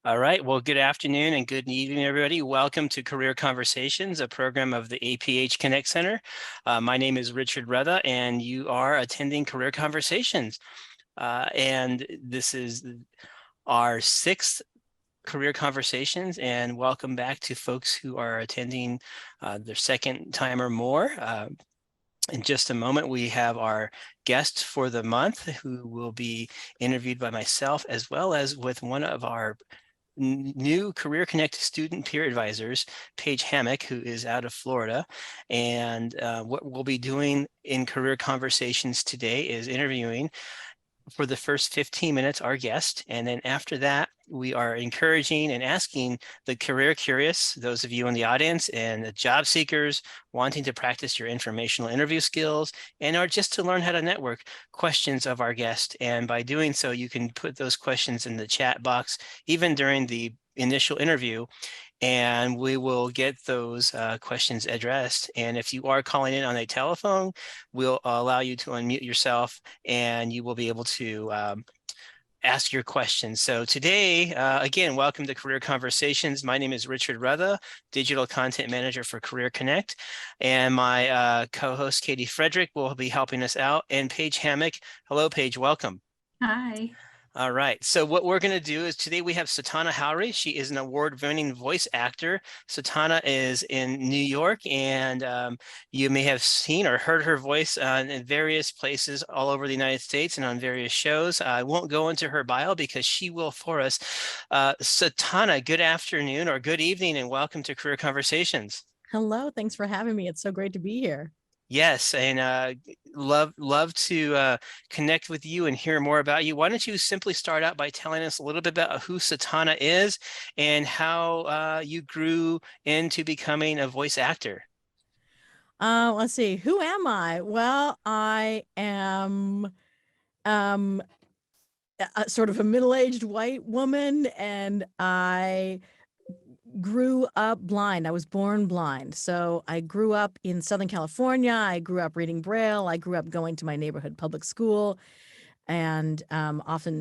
All right. Well, good afternoon and good evening, everybody. Welcome to Career Conversations, a program of the APH ConnectCenter. My name is Richard Rutha, and you are attending Career Conversations. And this is our sixth Career Conversations, and welcome back to folks who are attending their second time or more. In just a moment, we have our guest for the month who will be interviewed by myself, as well as with one of our new Career Connect student peer advisors, Paige Hammock, who is out of Florida. And what we'll be doing in Career Conversations today is interviewing for the first 15 minutes our guest. And then after that, we are encouraging and asking the career curious, those of you in the audience and the job seekers wanting to practice your informational interview skills and or just to learn how to network, questions of our guest. And by doing so, you can put those questions in the chat box, even during the initial interview, and we will get those questions addressed. And if you are calling in on a telephone, we'll allow you to unmute yourself and you will be able to ask your questions. So today, again, welcome to Career Conversations. My name is Richard Rutha, Digital Content Manager for Career Connect. And my co-host, Katie Frederick, will be helping us out. And Paige Hammock. Hello, Paige. Welcome. Hi. All right. So what we're going to do is today we have Satauna Howery. She is an award-winning voice actor. Satauna is in New York, and you may have seen or heard her voice in various places all over the United States and on various shows. I won't go into her bio because she will for us. Satauna, good afternoon or good evening, and welcome to Career Conversations. Hello. Thanks for having me. It's so great to be here. Yes, and love to connect with you and hear more about you. Why don't you simply start out by telling us a little bit about who Satauna is and how you grew into becoming a voice actor? Let's see. Who am I? Well, I am sort of a middle-aged white woman, and I grew up blind. I was born blind. So I grew up in Southern California. I grew up reading Braille. I grew up going to my neighborhood public school. And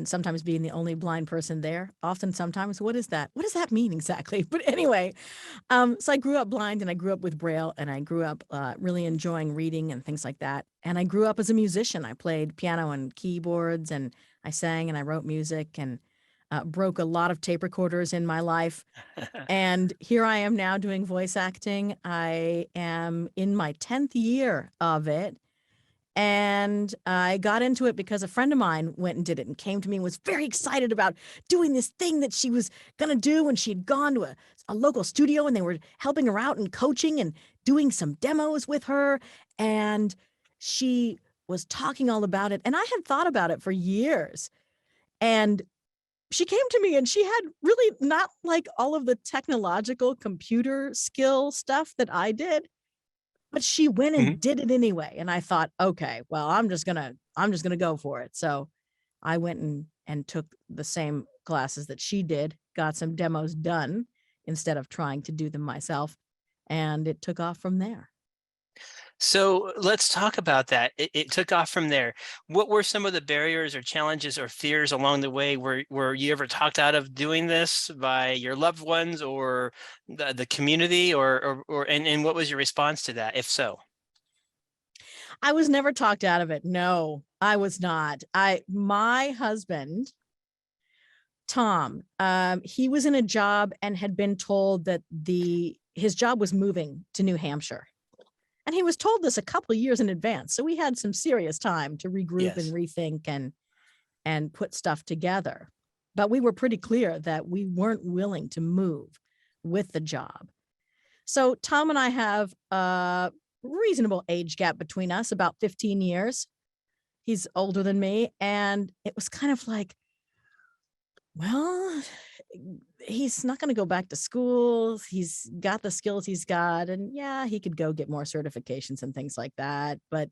sometimes being the only blind person there. Sometimes. What is that? What does that mean exactly? But anyway, so I grew up blind, and I grew up with Braille, and I grew up really enjoying reading and things like that. And I grew up as a musician. I played piano and keyboards, and I sang and I wrote music, and broke a lot of tape recorders in my life. And here I am now doing voice acting. I am in my 10th year of it. And I got into it because a friend of mine went and did it and came to me and was very excited about doing this thing that she was going to do. And she had gone to a local studio, and they were helping her out and coaching and doing some demos with her. And she was talking all about it. And I had thought about it for years. And she came to me, and she had really not like all of the technological computer skill stuff that I did. But she went and did it anyway. And I thought, okay, well, I'm just gonna go for it. So I went and took the same classes that she did, got some demos done instead of trying to do them myself. And it took off from there. So let's talk about that. It took off from there. What were some of the barriers or challenges or fears along the way? Were you ever talked out of doing this by your loved ones or the community, and what was your response to that, if so? I was never talked out of it. No, I was not. My husband, Tom, he was in a job and had been told that his job was moving to New Hampshire. And he was told this a couple of years in advance. So we had some serious time to regroup and rethink and put stuff together. But we were pretty clear that we weren't willing to move with the job. So Tom and I have a reasonable age gap between us, about 15 years. He's older than me. And it was kind of like, well, he's not going to go back to school. He's got the skills he's got. And yeah, he could go get more certifications and things like that. But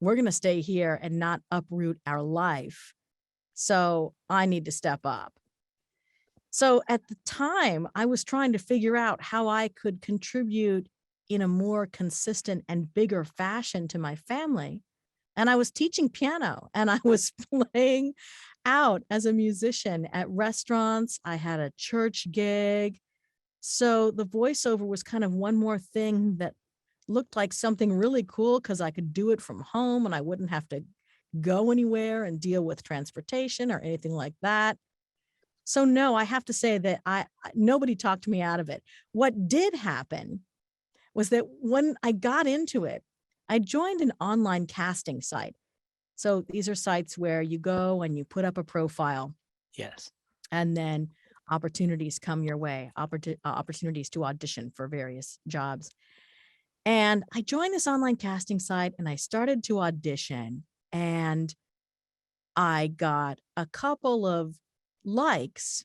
we're going to stay here and not uproot our life. So I need to step up. So at the time, I was trying to figure out how I could contribute in a more consistent and bigger fashion to my family. And I was teaching piano, and I was playing out as a musician at restaurants. I had a church gig. So the voiceover was kind of one more thing that looked like something really cool because I could do it from home and I wouldn't have to go anywhere and deal with transportation or anything like that. So no, I have to say that nobody talked me out of it. What did happen was that when I got into it, I joined an online casting site. So these are sites where you go and you put up a profile Yes. and then opportunities come your way, opportunities to audition for various jobs. And I joined this online casting site and I started to audition and I got a couple of likes.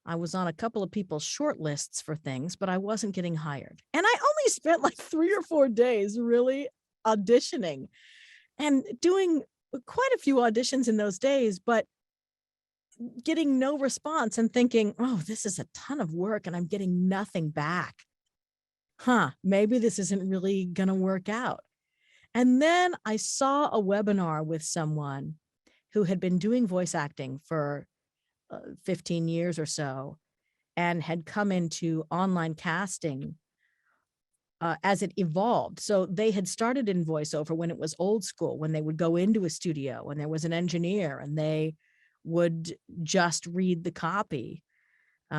I was on a couple of people's short lists for things, but I wasn't getting hired. And I only spent like 3 or 4 days really auditioning and doing quite a few auditions in those days, but getting no response and thinking, oh, this is a ton of work and I'm getting nothing back. Maybe this isn't really going to work out. And then I saw a webinar with someone who had been doing voice acting for 15 years or so and had come into online casting as it evolved. So they had started in voiceover when it was old school, when they would go into a studio and there was an engineer and they would just read the copy.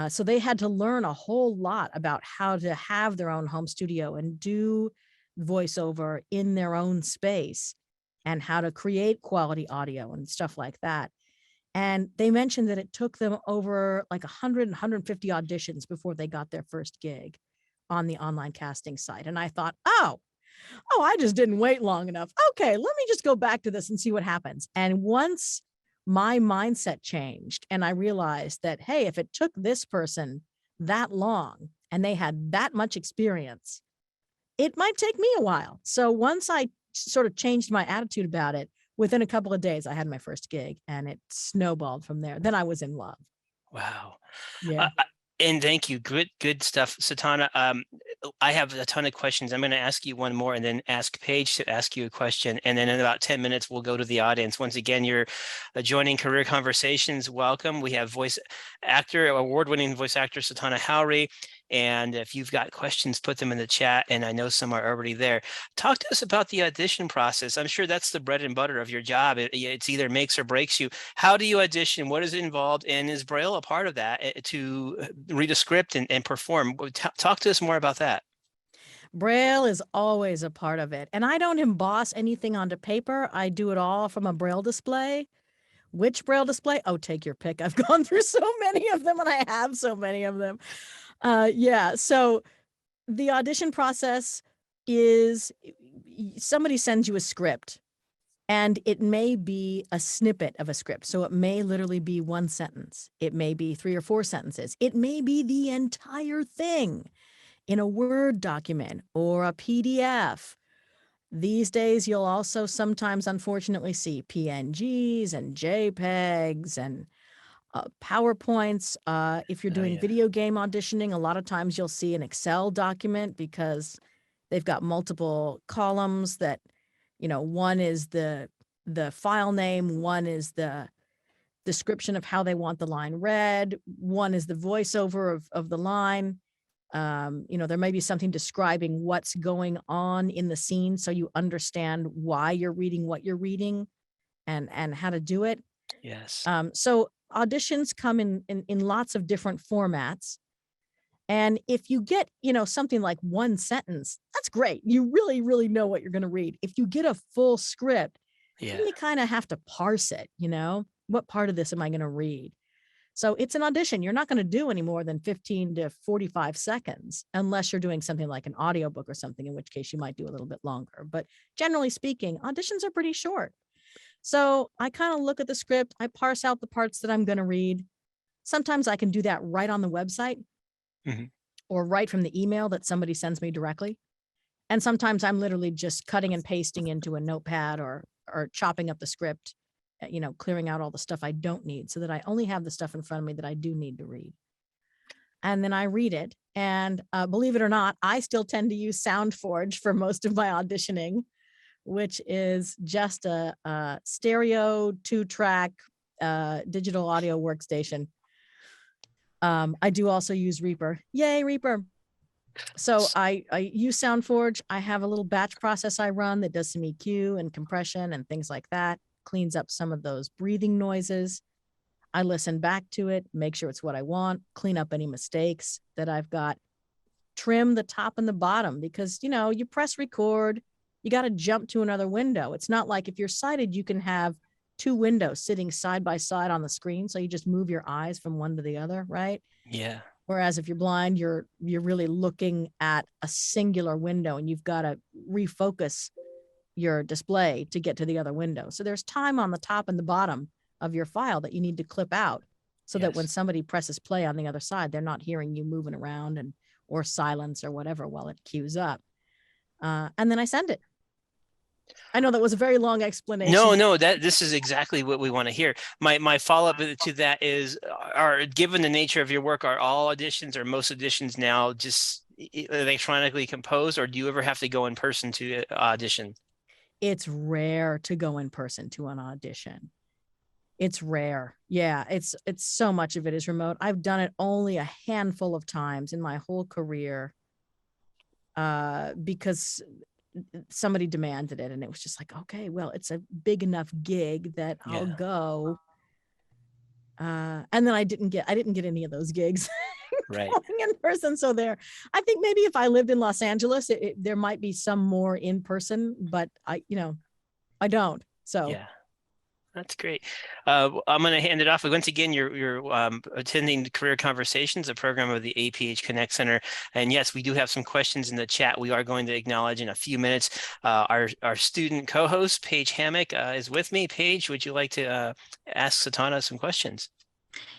So they had to learn a whole lot about how to have their own home studio and do voiceover in their own space and how to create quality audio and stuff like that. And they mentioned that it took them over like 100, 150 auditions before they got their first gig on the online casting site. And I thought, oh, I just didn't wait long enough. Okay, let me just go back to this and see what happens. And once my mindset changed and I realized that, hey, if it took this person that long and they had that much experience, it might take me a while. So once I sort of changed my attitude about it, within a couple of days, I had my first gig and it snowballed from there. Then I was in love. Wow. Yeah. And thank you. Good stuff, Satauna. I have a ton of questions. I'm going to ask you one more and then ask Paige to ask you a question. And then in about 10 minutes, we'll go to the audience. Once again, you're joining Career Conversations. Welcome. We have award-winning voice actor, Satauna Howery. And if you've got questions, put them in the chat. And I know some are already there. Talk to us about the audition process. I'm sure that's the bread and butter of your job. It's either makes or breaks you. How do you audition? What is involved? And is Braille a part of that to read a script and perform? Talk to us more about that. Braille is always a part of it. And I don't emboss anything onto paper. I do it all from a Braille display. Which Braille display? Oh, take your pick. I've gone through so many of them and I have so many of them. Yeah. So the audition process is somebody sends you a script and it may be a snippet of a script. So it may literally be one sentence. It may be 3 or 4 sentences. It may be the entire thing in a Word document or a PDF. These days, you'll also sometimes, unfortunately, see PNGs and JPEGs and PowerPoints. If you're doing video game auditioning, a lot of times you'll see an Excel document because they've got multiple columns that, one is the file name, one is the description of how they want the line read, one is the voiceover of the line. There may be something describing what's going on in the scene so you understand why you're reading what you're reading and how to do it. Yes. So auditions come in lots of different formats. And if you get, something like one sentence, that's great. You really, really know what you're going to read. If you get a full script, then you kind of have to parse it, what part of this am I going to read? So it's an audition. You're not going to do any more than 15 to 45 seconds unless you're doing something like an audiobook or something, in which case you might do a little bit longer. But generally speaking, auditions are pretty short. So I kind of look at the script. I parse out the parts that I'm going to read. Sometimes I can do that right on the website or right from the email that somebody sends me directly. And sometimes I'm literally just cutting and pasting into a notepad or chopping up the script, clearing out all the stuff I don't need so that I only have the stuff in front of me that I do need to read. And then I read it. And believe it or not, I still tend to use SoundForge for most of my auditioning, which is just a stereo 2-track digital audio workstation. I do also use Reaper. Yay, Reaper. So I use SoundForge. I have a little batch process I run that does some EQ and compression and things like that, cleans up some of those breathing noises. I listen back to it, make sure it's what I want, clean up any mistakes that I've got, trim the top and the bottom, because, you know, you press record, you got to jump to another window. It's not like if you're sighted, you can have two windows sitting side by side on the screen. So you just move your eyes from one to the other, right? Yeah. Whereas if you're blind, you're really looking at a singular window and you've got to refocus your display to get to the other window. So there's time on the top and the bottom of your file that you need to clip out so that when somebody presses play on the other side, they're not hearing you moving around and or silence or whatever while it queues up. And then I send it. I know that was a very long explanation. No, this is exactly what we want to hear. My follow-up to that is, given the nature of your work, are all auditions or most auditions now just electronically composed, or do you ever have to go in person to audition? It's rare to go in person to an audition. It's rare. Yeah, it's so much of it is remote. I've done it only a handful of times in my whole career because somebody demanded it, and it was just like, okay, well, it's a big enough gig that I'll go. And then I didn't get any of those gigs Right. going in person. So I think maybe if I lived in Los Angeles, there might be some more in person, but I don't. So yeah. That's great. I'm going to hand it off. Once again, you're attending Career Conversations, a program of the APH ConnectCenter. And yes, we do have some questions in the chat we are going to acknowledge in a few minutes. Our student co-host, Paige Hammock, is with me. Paige, would you like to ask Satauna some questions?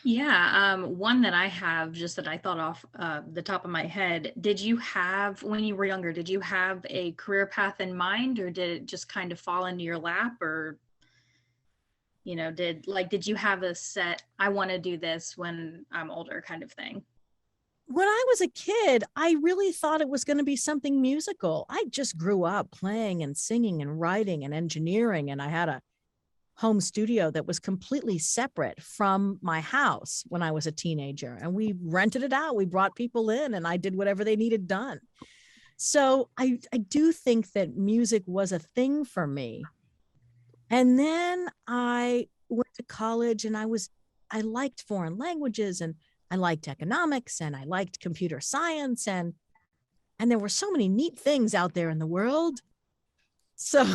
Yeah, one that I have, just that I thought off the top of my head, did you have, when you were younger, did you have a career path in mind, or did it just kind of fall into your lap, or did you have a set, I want to do this when I'm older kind of thing? When I was a kid, I really thought it was going to be something musical. I just grew up playing and singing and writing and engineering, and I had a home studio that was completely separate from my house when I was a teenager, and we rented it out. We brought people in, and I did whatever they needed done. So I do think that music was a thing for me. And then I went to college, and I liked foreign languages, and I liked economics, and I liked computer science, and there were so many neat things out there in the world. So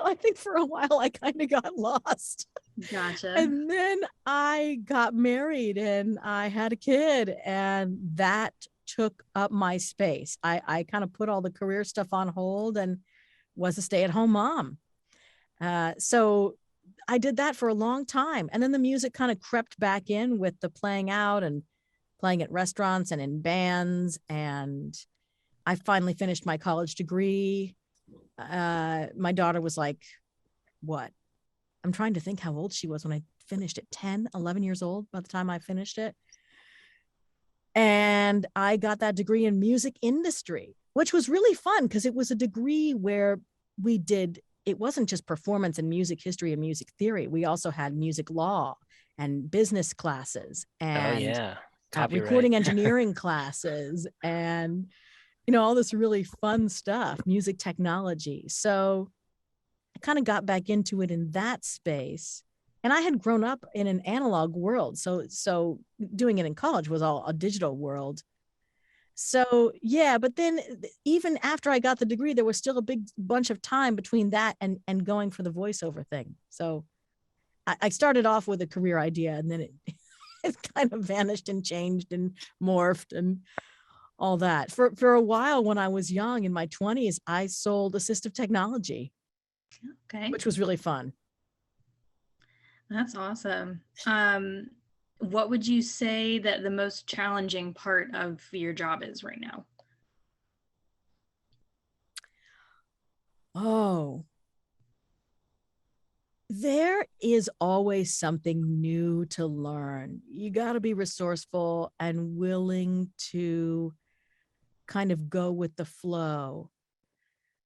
I think for a while I kind of got lost. Gotcha. And then I got married and I had a kid, and that took up my space. I kind of put all the career stuff on hold and was a stay-at-home mom. So I did that for a long time. And then the music kind of crept back in with the playing out and playing at restaurants and in bands. And I finally finished my college degree. My daughter was like, what? I'm trying to think how old she was when I finished it. 10, 11 years old by the time I finished it. And I got that degree in music industry, which was really fun because it was a degree where it wasn't just performance and music history and music theory. We also had music law and business classes and recording engineering classes and, all this really fun stuff, music technology. So I kind of got back into it in that space. And I had grown up in an analog world. So doing it in college was all a digital world. So, yeah, but then even after I got the degree, there was still a big bunch of time between that and going for the voiceover thing. So I started off with a career idea, and then it kind of vanished and changed and morphed and all that. For a while when I was young in my 20s, I sold assistive technology, which was really fun. That's awesome. What would you say that the most challenging part of your job is right now? Oh, there is always something new to learn. You got to be resourceful and willing to kind of go with the flow.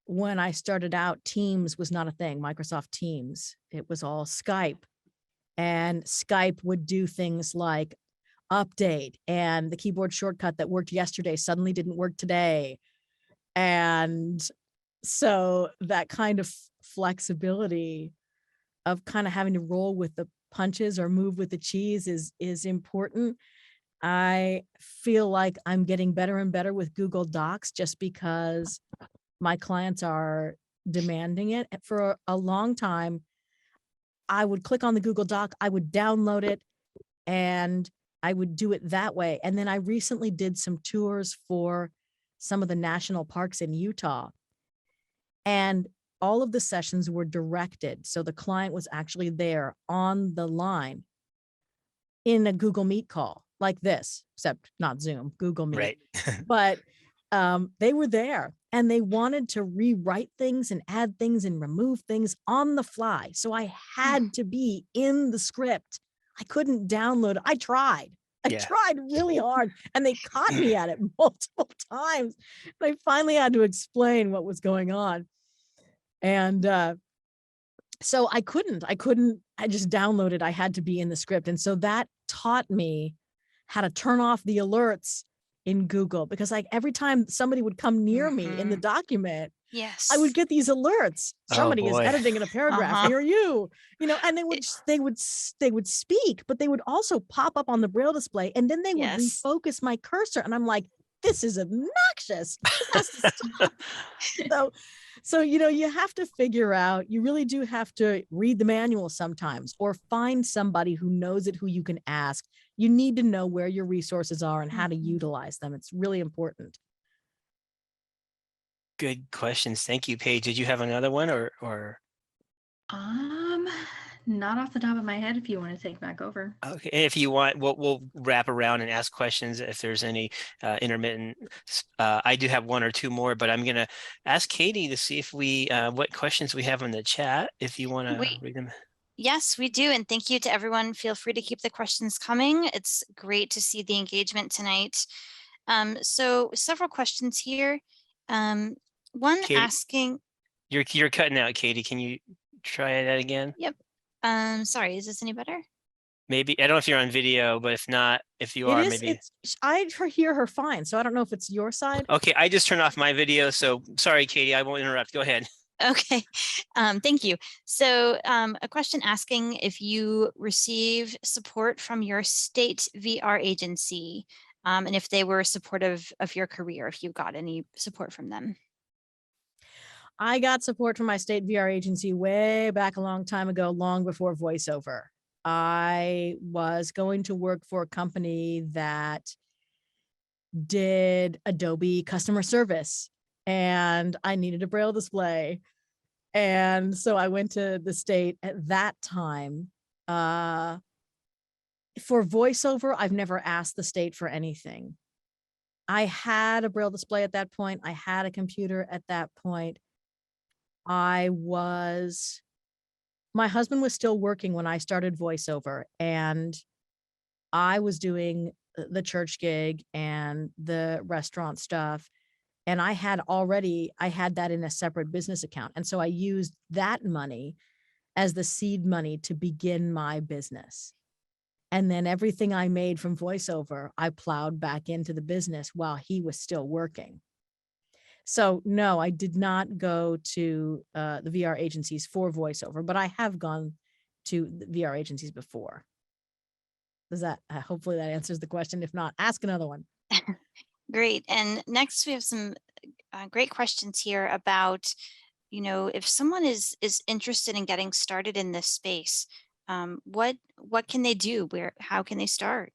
When I started out, Teams was not a thing, Microsoft Teams. It was all Skype. and Skype would do things like update, and the keyboard shortcut that worked yesterday suddenly didn't work today. And so that kind of flexibility of kind of having to roll with the punches or move with the cheese is important. I feel like I'm getting better and better with Google Docs just because my clients are demanding it. For a long time, I would click on the Google Doc, I would download it, and I would do it that way. And then I recently did some tours for some of the national parks in Utah. And all of the sessions were directed. So the client was actually there on the line in a Google Meet call like this, except not Zoom, Google Meet. Right. But they were there and they wanted to rewrite things and add things and remove things on the fly. So I had to be in the script. I couldn't download it. I tried Yeah. really hard and they caught me at it multiple times. I finally had to explain what was going on. And so I just downloaded. I had to be in the script. And so that taught me how to turn off the alerts in Google, because like every time somebody would come near me in the document, Yes. I would get these alerts. Somebody is boy. editing in a paragraph near you, and they would speak, but they would also pop up on the braille display, and then they would Yes. refocus my cursor, and I'm like, this is obnoxious. This has to stop. So you have to figure out, you really do have to read the manual sometimes, or find somebody who knows it, who you can ask. You need to know where your resources are and how to utilize them. It's really important. Good questions. Thank you, Paige. Did you have another one or? Not off the top of my head, if you want to take back over. Okay, if you want, we'll wrap around and ask questions if there's any intermittent. I do have one or two more, but I'm going to ask Katie to see if we what questions we have in the chat, if you want to read them. Yes, we do. And thank you to everyone. Feel free to keep the questions coming. It's great to see the engagement tonight. So several questions here. One Katie, asking. You're cutting out, Katie. Can you try that again? Yep. Sorry, is this any better? Maybe. I don't know if you're on video, but if not, if you are, maybe. I hear her fine. So I don't know if it's your side. Okay, I just turned off my video. So sorry, Katie, I won't interrupt. Go ahead. Okay, thank you. So a question asking if you receive support from your state VR agency, and if they were supportive of your career, if you got any support from them. I got support from my state VR agency way back a long time ago, long before voiceover. I was going to work for a company that did Adobe customer service, and I needed a braille display. And so I went to the state at that time. For voiceover, I've never asked the state for anything. I had a braille display at that point. I had a computer at that point. My husband was still working when I started voiceover, and I was doing the church gig and the restaurant stuff. And I had that in a separate business account. And so I used that money as the seed money to begin my business. And then everything I made from voiceover, I plowed back into the business while he was still working. So no, I did not go to the VR agencies for voiceover, but I have gone to the VR agencies before. Does that, hopefully that answers the question. If not, ask another one. Great. And next we have some great questions here about, if someone is interested in getting started in this space, what can they do? How can they start?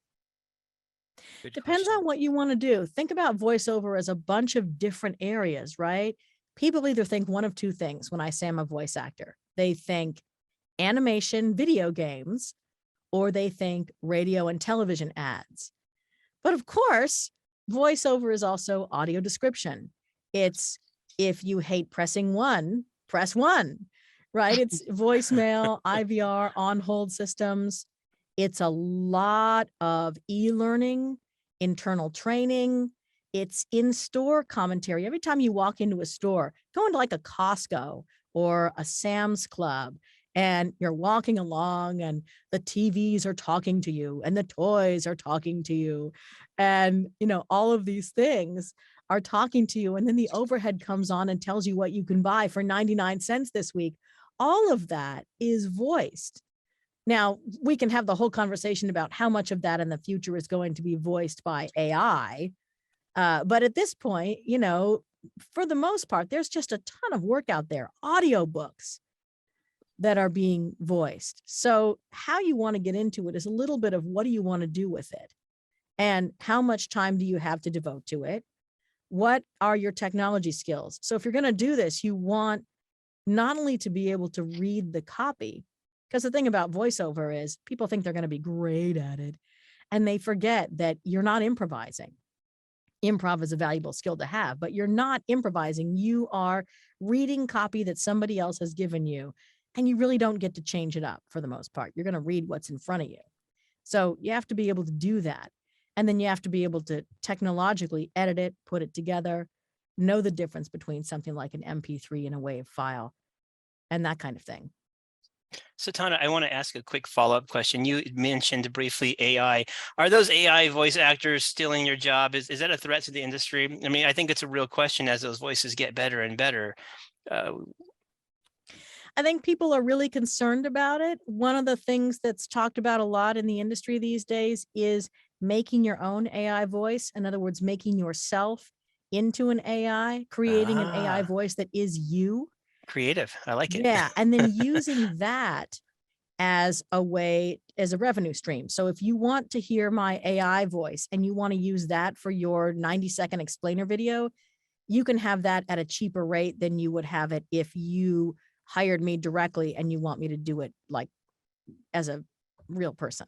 Good Depends question. on what you want to do. Think about voiceover as a bunch of different areas, right? People either think one of two things when I say I'm a voice actor. They think animation, video games, or they think radio and television ads. But of course, voiceover is also audio description. It's if you hate pressing one, press one, right? It's voicemail, IVR, on-hold systems. It's a lot of e-learning, internal training. It's in-store commentary. Every time you walk into a store, go into like a Costco or a Sam's Club, and you're walking along and the TVs are talking to you and the toys are talking to you. And, all of these things are talking to you. And then the overhead comes on and tells you what you can buy for 99 cents this week. All of that is voiced. Now, we can have the whole conversation about how much of that in the future is going to be voiced by AI. But at this point, for the most part, there's just a ton of work out there, audiobooks that are being voiced. So how you want to get into it is a little bit of what do you want to do with it? And how much time do you have to devote to it? What are your technology skills? So if you're going to do this, you want not only to be able to read the copy, because the thing about voiceover is people think they're going to be great at it, and they forget that you're not improvising. Improv is a valuable skill to have, but you're not improvising. You are reading copy that somebody else has given you, and you really don't get to change it up for the most part. You're going to read what's in front of you. So you have to be able to do that. And then you have to be able to technologically edit it, put it together, know the difference between something like an MP3 and a WAV file, and that kind of thing. Satauna, I want to ask a quick follow-up question. You mentioned briefly AI. Are those AI voice actors stealing your job? Is that a threat to the industry? I mean, I think it's a real question as those voices get better and better. I think people are really concerned about it. One of the things that's talked about a lot in the industry these days is making your own AI voice. In other words, making yourself into an AI, creating an AI voice that is you. Creative. I like it. Yeah. And then using that as a way, as a revenue stream. So if you want to hear my AI voice and you want to use that for your 90-second explainer video, you can have that at a cheaper rate than you would have it if you hired me directly and you want me to do it like as a real person.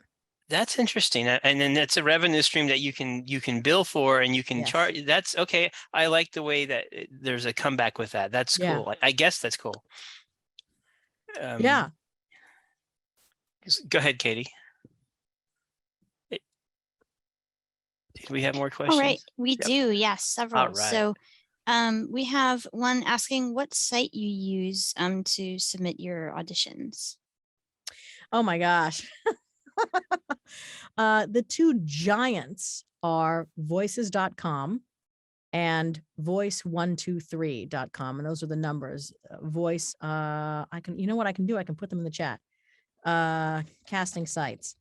That's interesting. And then that's a revenue stream that you can bill for and you can Yes. charge. That's okay. I like the way that there's a comeback with that. That's cool. I guess that's cool. Yeah. Go ahead, Katie. Did we have more questions? All right, we do. Yes, several. All right. So we have one asking what site you use to submit your auditions. Oh my gosh. The two giants are voices.com and voice123.com. And those are the numbers. Voice, I can, you know what I can do? I can put them in the chat. Casting sites.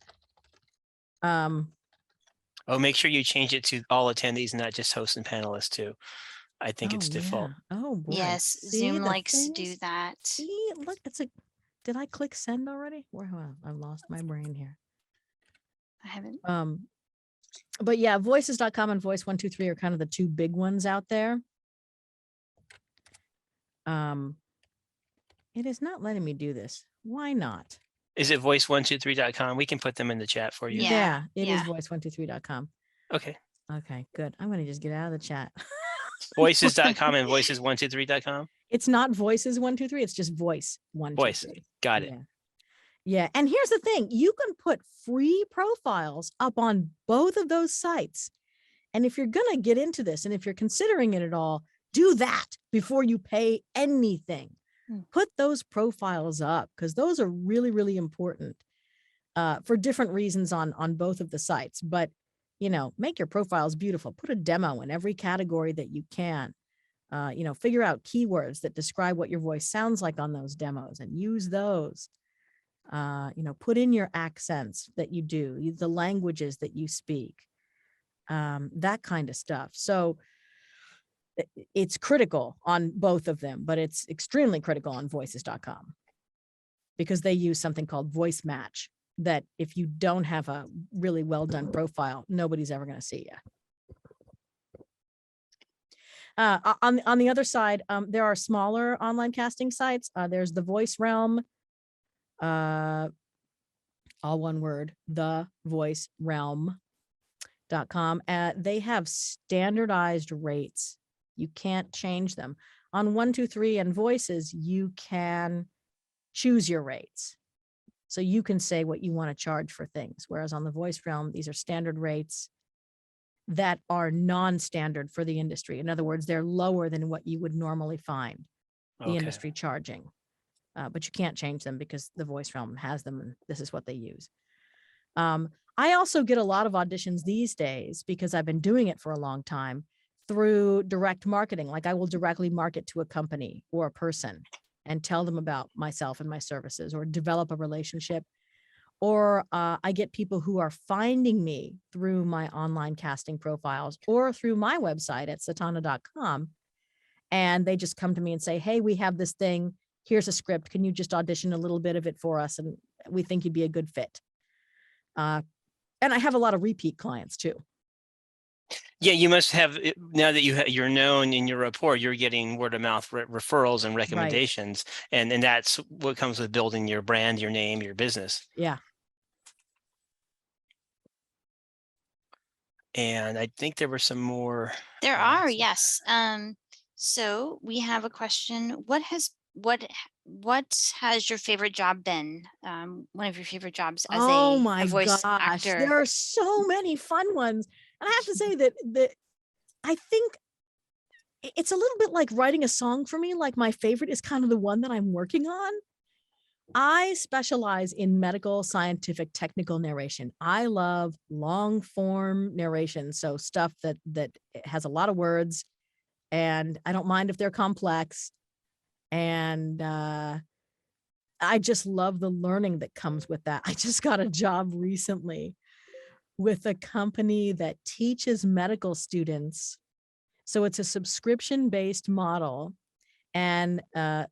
Oh, make sure you change it to all attendees, not just hosts and panelists too. I think it's default. Oh boy. Yes, See, Zoom the likes to do things- that. See, look, it's a, did I click send already? Where, I've lost my brain here. I haven't. But yeah, voices.com and voice123 are kind of the two big ones out there. It is not letting me do this. Why not? Is it voice123.com? We can put them in the chat for you. Yeah, it is yeah. voice123.com. Okay. Okay, good. I'm going to just get out of the chat. Voices.com and voices123.com. It's not voices123. It's just voice123. Voice. Got it. Yeah. And here's the thing. You can put free profiles up on both of those sites. And if you're going to get into this, and if you're considering it at all, do that before you pay anything. Put those profiles up because those are really, really important for different reasons on both of the sites. But, make your profiles beautiful. Put a demo in every category that you can. Figure out keywords that describe what your voice sounds like on those demos and use those. Put in your accents that you do, the languages that you speak, that kind of stuff. So it's critical on both of them, but it's extremely critical on voices.com because they use something called voice match that if you don't have a really well done profile, nobody's ever going to see you. On the other side, there are smaller online casting sites. There's the Voice Realm, all one word, thevoicerealm.com. They have standardized rates. You can't change them. On 123 and Voices, you can choose your rates. So you can say what you want to charge for things. Whereas on the Voice Realm, these are standard rates that are non-standard for the industry. In other words, they're lower than what you would normally find the industry charging. but you can't change them because the voice realm has them and this is what they use. I also get a lot of auditions these days because I've been doing it for a long time through direct marketing. Like I will directly market to a company or a person and tell them about myself and my services, or develop a relationship. Or I get people who are finding me through my online casting profiles or through my website at Satauna.com. And they just come to me and say, hey, we have this thing. Here's a script. Can you just audition a little bit of it for us? And we think you'd be a good fit. And I have a lot of repeat clients too. Yeah, you must have, now that you're known in your rapport, you're getting word of mouth referrals and recommendations. Right. And that's what comes with building your brand, your name, your business. Yeah. And I think there were some more. There are, yes. So we have a question. What has your favorite job been? One of your favorite jobs as a voice actor? There are so many fun ones. And I have to say that I think it's a little bit like writing a song for me. Like my favorite is kind of the one that I'm working on. I specialize in medical, scientific, technical narration. I love long form narration. So stuff that has a lot of words, and I don't mind if they're complex. And I just love the learning that comes with that. I just got a job recently with a company that teaches medical students. So it's a subscription-based model, and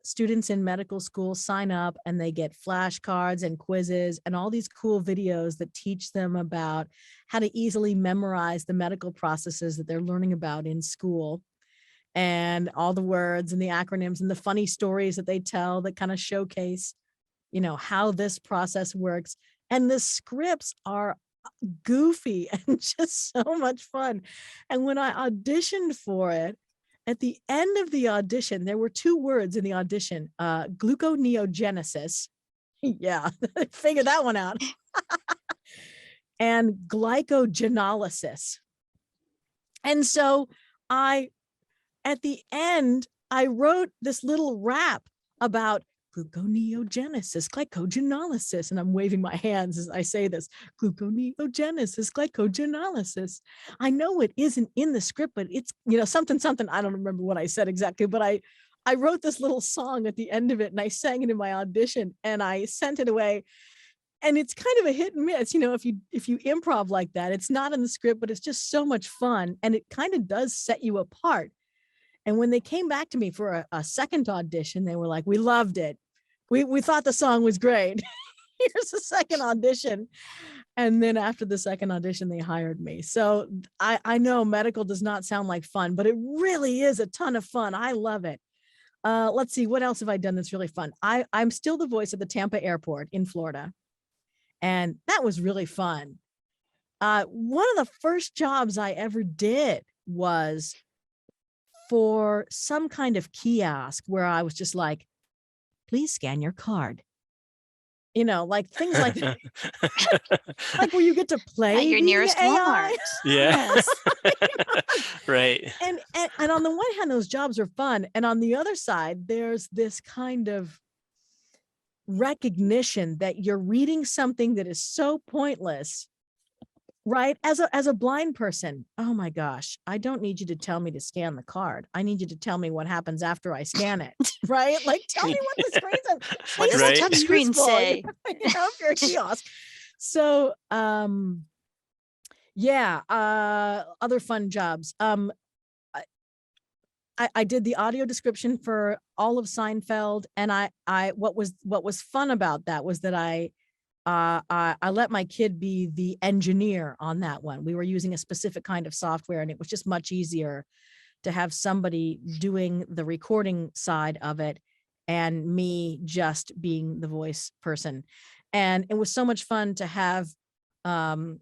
students in medical school sign up and they get flashcards and quizzes and all these cool videos that teach them about how to easily memorize the medical processes that they're learning about in school, and all the words and the acronyms and the funny stories that they tell that kind of showcase, you know, how this process works. And the scripts are goofy and just so much fun. And when I auditioned for it, at the end of the audition, there were 2 words in the audition, gluconeogenesis. Yeah, figure that one out. And glycogenolysis. And so at the end, I wrote this little rap about gluconeogenesis, glycogenolysis, and I'm waving my hands as I say this, gluconeogenesis, glycogenolysis. I know it isn't in the script, but it's, you know, something, I don't remember what I said exactly, but I wrote this little song at the end of it and I sang it in my audition and I sent it away. And it's kind of a hit and miss, you know, if you improv like that, it's not in the script, but it's just so much fun. And it kind of does set you apart. And when they came back to me for a second audition, they were like, we loved it. We thought the song was great. Here's the second audition. And then after the second audition, they hired me. So I know medical does not sound like fun, but it really is a ton of fun. I love it. Let's see, what else have I done that's really fun? I'm still the voice of the Tampa airport in Florida. And that was really fun. One of the first jobs I ever did was for some kind of kiosk where I was just like, please scan your card. You know, like things like that. Like where you get to play at your nearest Walmart. Yeah. Yes. Right. And on the one hand, those jobs are fun. And on the other side, there's this kind of recognition that you're reading something that is so pointless, right? As a blind person, oh my gosh, I don't need you to tell me to scan the card. I need you to tell me what happens after I scan it, right? Like, tell me what the screen says. What does the touch screen say? You know, if you're a kiosk. So, yeah, other fun jobs. I did the audio description for all of Seinfeld, and what was fun about that was that I let my kid be the engineer on that one. We were using a specific kind of software, and it was just much easier to have somebody doing the recording side of it and me just being the voice person. And it was so much fun to have Kira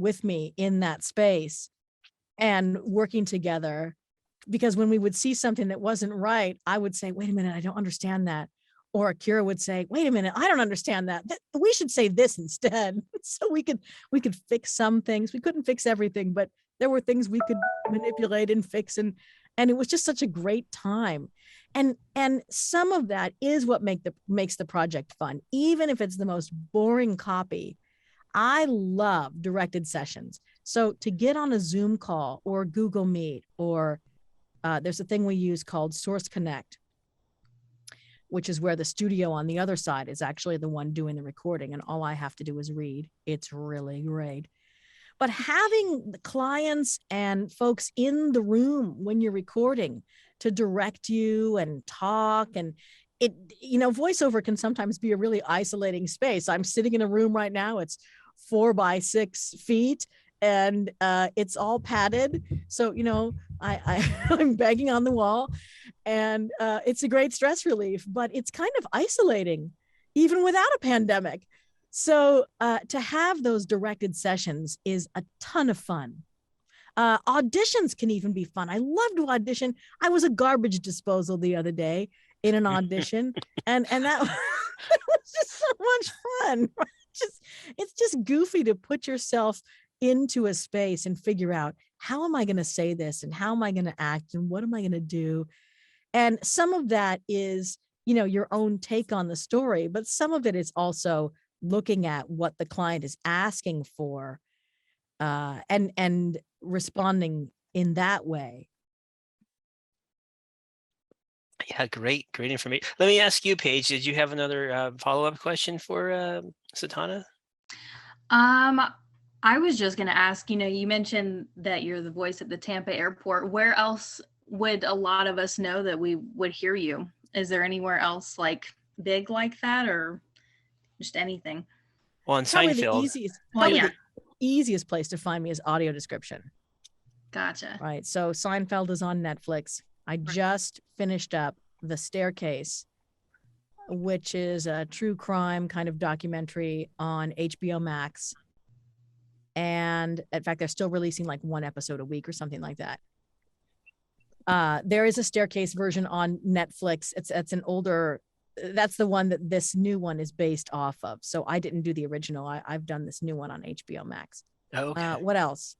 with me in that space and working together, because when we would see something that wasn't right, I would say, wait a minute, I don't understand that. or Akira would say, wait a minute, I don't understand that. We should say this instead. So we could fix some things. We couldn't fix everything, but there were things we could manipulate and fix. And it was just such a great time. And some of that is what makes the project fun. Even if it's the most boring copy, I love directed sessions. So to get on a Zoom call or Google Meet, or there's a thing we use called Source Connect, which is where the studio on the other side is actually the one doing the recording, and all I have to do is read. It's really great. But having the clients and folks in the room when you're recording to direct you and talk, and voiceover can sometimes be a really isolating space. I'm sitting in a room right now. It's 4 by 6 feet, and it's all padded. So, I'm banging on the wall, and it's a great stress relief, but it's kind of isolating, even without a pandemic. So to have those directed sessions is a ton of fun. Auditions can even be fun. I love to audition. I was a garbage disposal the other day in an audition, and that, that was just so much fun. It's just goofy to put yourself into a space and figure out, how am I going to say this, and how am I going to act, and what am I going to do? And some of that is, your own take on the story, but some of it is also looking at what the client is asking for, and responding in that way. Yeah, great information. Let me ask you, Paige, did you have another follow-up question for Satauna? I was just going to ask, you mentioned that you're the voice at the Tampa airport. Where else would a lot of us know that we would hear you? Is there anywhere else like big like that, or just anything? Well, in Probably Seinfeld. the easiest place to find me is audio description. Gotcha. Right. So Seinfeld is on Netflix. I just finished up The Staircase, which is a true crime kind of documentary on HBO Max. And in fact, they're still releasing like 1 episode a week or something like that. There is a Staircase version on Netflix. It's an older, that's the one that this new one is based off of. So I didn't do the original. I've done this new one on HBO Max. Okay. What else?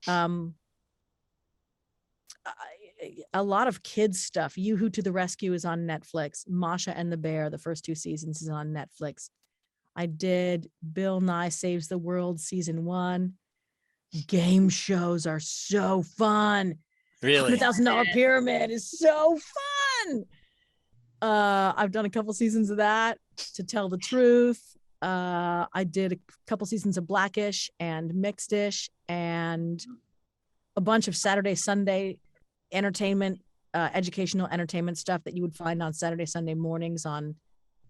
A lot of kids stuff. Yoo-Hoo to the Rescue is on Netflix. Masha and the Bear, the first 2 seasons, is on Netflix. I did Bill Nye Saves the World season 1. Game shows are so fun. Really? $100,000 Pyramid is so fun. I've done a couple seasons of that. To Tell the Truth, I did a couple seasons of Blackish and Mixedish, and a bunch of Saturday, Sunday entertainment, educational entertainment stuff that you would find on Saturday, Sunday mornings on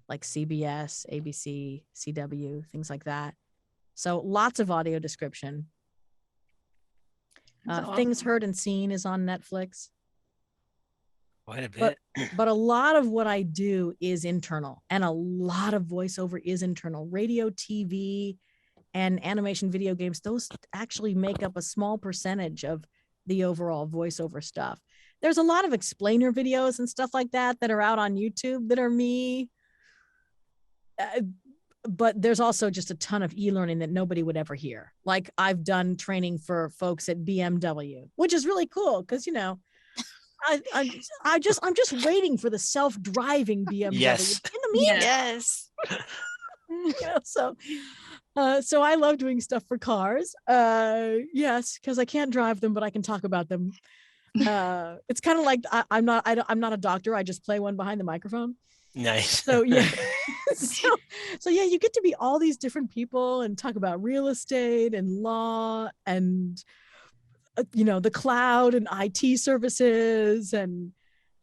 like CBS, ABC, CW, things like that. So lots of audio description. Awesome. Things Heard and Seen is on Netflix. Quite a bit. But a lot of what I do is internal, and a lot of voiceover is internal. Radio, TV, and animation video games, those actually make up a small percentage of the overall voiceover stuff. There's a lot of explainer videos and stuff like that that are out on YouTube that are me. But there's also just a ton of e-learning that nobody would ever hear. Like I've done training for folks at BMW, which is really cool because, I'm just waiting for the self-driving BMW. Yes. In the meantime, Yes. So I love doing stuff for cars. Yes, because I can't drive them, but I can talk about them. It's kind of like I'm not a doctor. I just play one behind the microphone. Nice. So yeah, so yeah, you get to be all these different people and talk about real estate and law and the cloud and IT services. And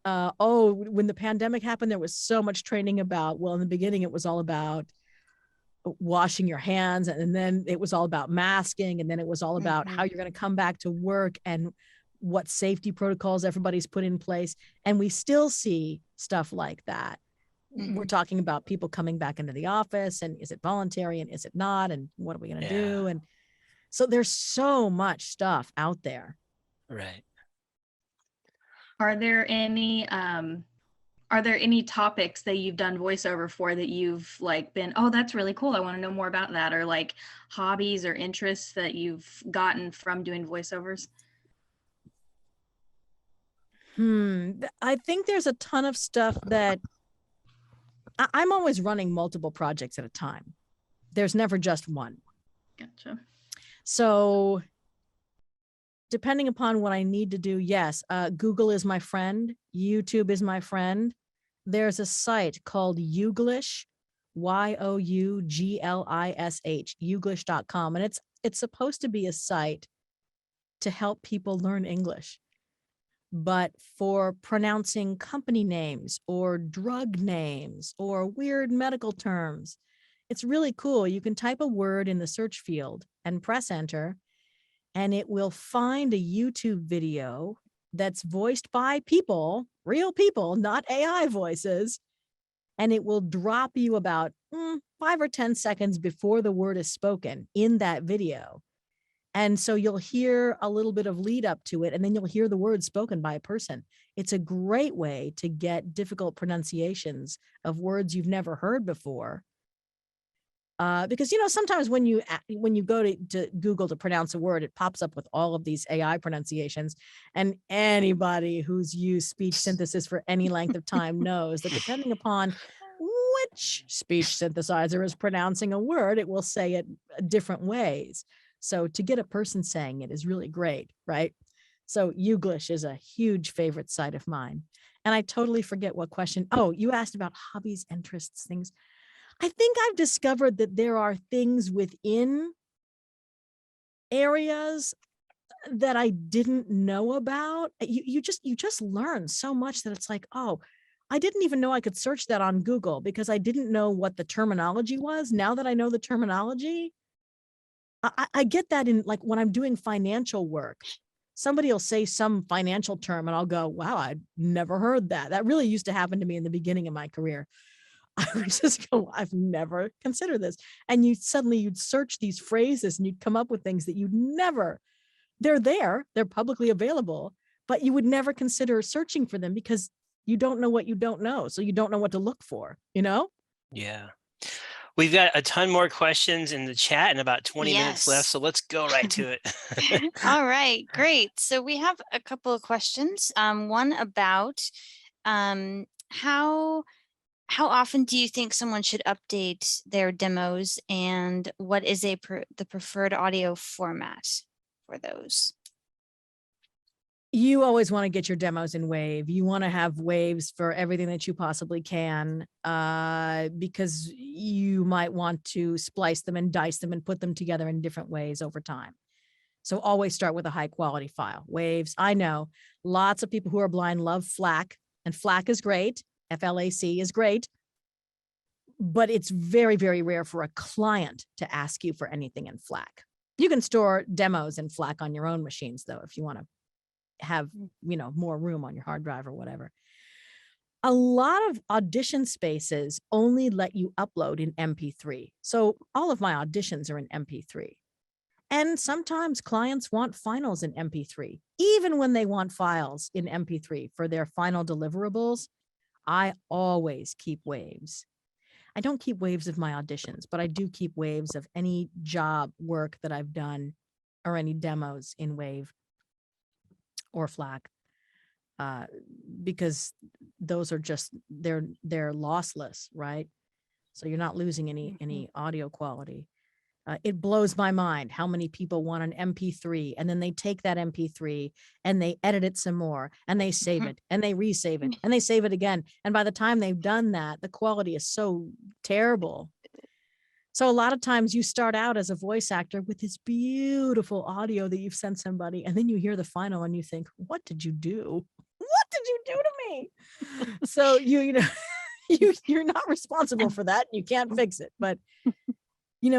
when the pandemic happened, there was so much training about, well, in the beginning it was all about washing your hands, and then it was all about masking, and then it was all about how you're going to come back to work and what safety protocols everybody's put in place. And we still see stuff like that. We're talking about people coming back into the office, and is it voluntary and is it not, and what are we going to do? And so there's so much stuff out there. Right. Are there any Are there any topics that you've done voiceover for that you've like been, oh, that's really cool, I want to know more about that, or like hobbies or interests that you've gotten from doing voiceovers? I think there's a ton of stuff that I'm always running multiple projects at a time. There's never just one. Gotcha. So depending upon what I need to do, yes, Google is my friend. YouTube is my friend. There's a site called Youglish, Youglish, Youglish.com. And it's supposed to be a site to help people learn English. But for pronouncing company names or drug names or weird medical terms, it's really cool. You can type a word in the search field and press enter, and it will find a YouTube video that's voiced by people, real people, not AI voices. And it will drop you about 5 or 10 seconds before the word is spoken in that video. And so you'll hear a little bit of lead up to it, and then you'll hear the words spoken by a person. It's a great way to get difficult pronunciations of words you've never heard before. Because, sometimes when you go to Google to pronounce a word, it pops up with all of these AI pronunciations. And anybody who's used speech synthesis for any length of time knows that depending upon which speech synthesizer is pronouncing a word, it will say it different ways. So to get a person saying it is really great, right? So Youglish is a huge favorite site of mine. And I totally forget what question. Oh, you asked about hobbies, interests, things. I think I've discovered that there are things within areas that I didn't know about. You just learn so much that it's like, oh, I didn't even know I could search that on Google because I didn't know what the terminology was. Now that I know the terminology, I get that in like when I'm doing financial work, somebody will say some financial term and I'll go, wow, I'd never heard that. That really used to happen to me in the beginning of my career. I would just go, I've never considered this. And you'd search these phrases and you'd come up with things that they're there, they're publicly available, but you would never consider searching for them because you don't know what you don't know. So you don't know what to look for, Yeah. We've got a ton more questions in the chat and about 20 minutes left, so let's go right to it. All right, great. So we have a couple of questions. One about how often do you think someone should update their demos, and what is the preferred audio format for those? You always want to get your demos in Wave. You want to have waves for everything that you possibly can, because you might want to splice them and dice them and put them together in different ways over time. So always start with a high quality file. Waves, I know lots of people who are blind love FLAC, and FLAC is great. FLAC is great, but it's very, very rare for a client to ask you for anything in FLAC. You can store demos in FLAC on your own machines though, if you want to have, more room on your hard drive or whatever. A lot of audition spaces only let you upload in MP3. So all of my auditions are in MP3. And sometimes clients want finals in MP3. Even when they want files in MP3 for their final deliverables, I always keep waves. I don't keep waves of my auditions, but I do keep waves of any job work that I've done or any demos in Wave or FLAC, because those are just, they're lossless, right? So you're not losing any audio quality. It blows my mind how many people want an MP3 and then they take that MP3 and they edit it some more and they save it and they resave it and they save it again. And by the time they've done that, the quality is so terrible. So a lot of times you start out as a voice actor with this beautiful audio that you've sent somebody, and then you hear the final and you think, what did you do? What did you do to me? So you're not responsible for that. You can't fix it. But,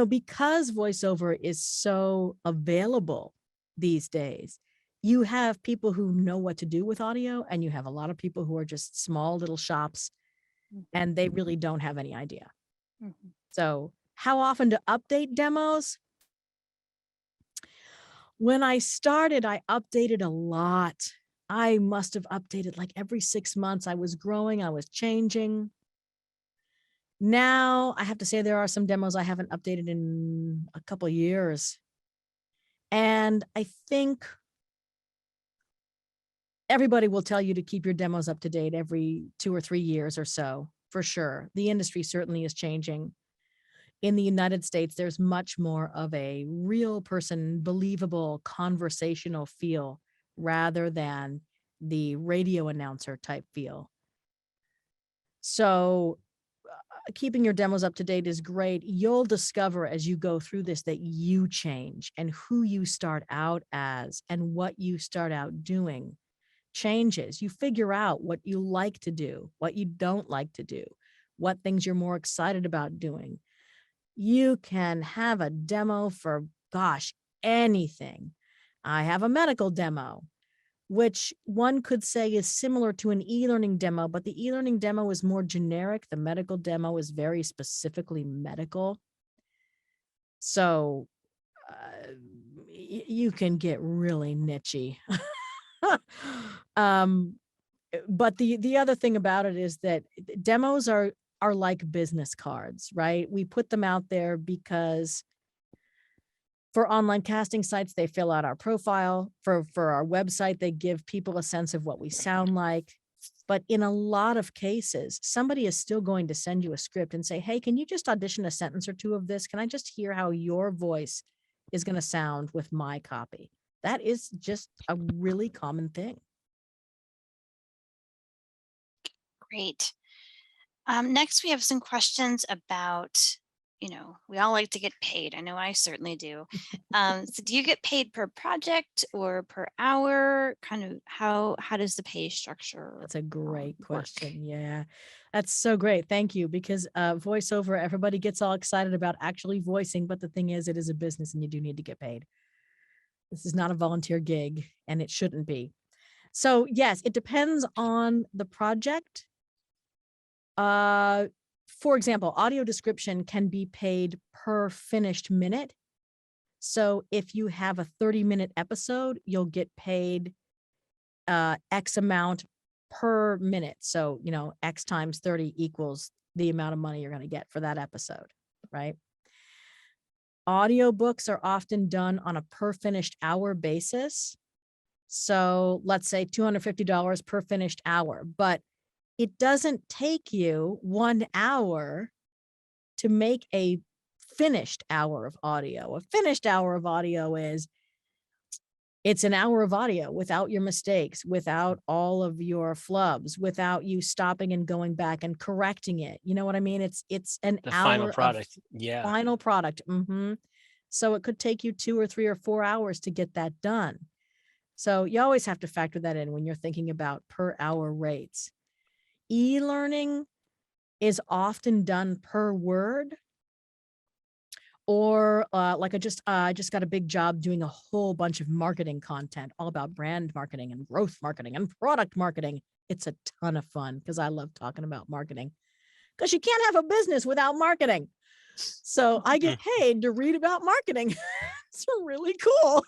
because voiceover is so available these days, you have people who know what to do with audio, and you have a lot of people who are just small little shops and they really don't have any idea. So how often to update demos? When I started, I updated a lot. I must have updated like every 6 months. I was growing, I was changing. Now I have to say there are some demos I haven't updated in a couple of years. And I think everybody will tell you to keep your demos up to date every 2 or 3 years or so, for sure. The industry certainly is changing. In the United States, there's much more of a real person, believable, conversational feel rather than the radio announcer type feel. So keeping your demos up to date is great. You'll discover as you go through this that you change, and who you start out as and what you start out doing changes. You figure out what you like to do, what you don't like to do, what things you're more excited about doing. You can have a demo for, gosh, anything. I have a medical demo, which one could say is similar to an e-learning demo, but the e-learning demo is more generic. The medical demo is very specifically medical. So you can get really niche-y. But the other thing about it is that demos are like business cards, right? We put them out there because for online casting sites, they fill out our profile. For our website, they give people a sense of what we sound like. But in a lot of cases, somebody is still going to send you a script and say, hey, can you just audition a sentence or two of this? Can I just hear how your voice is going to sound with my copy? That is just a really common thing. Great. Next, we have some questions about, we all like to get paid. I know I certainly do. So do you get paid per project or per hour? Kind of how does the pay structure? That's a great question. Yeah, that's so great. Thank you. Because voiceover, everybody gets all excited about actually voicing. But the thing is, it is a business and you do need to get paid. This is not a volunteer gig and it shouldn't be. So yes, it depends on the project. For example, audio description can be paid per finished minute. So if you have a 30-minute episode, you'll get paid X amount per minute. So, X times 30 equals the amount of money you're going to get for that episode, right? Audiobooks are often done on a per finished hour basis. So let's say $250 per finished hour, but it doesn't take you 1 hour to make a finished hour of audio. A finished hour of audio it's an hour of audio without your mistakes, without all of your flubs, without you stopping and going back and correcting it. You know what I mean? It's an The hour final product. of Yeah. final product. So it could take you 2 or 3 or 4 hours to get that done. So you always have to factor that in when you're thinking about per hour rates. E-learning is often done per word, or like I just got a big job doing a whole bunch of marketing content, all about brand marketing and growth marketing and product marketing. It's a ton of fun because I love talking about marketing, because you can't have a business without marketing. So I get paid to read about marketing. It's really cool.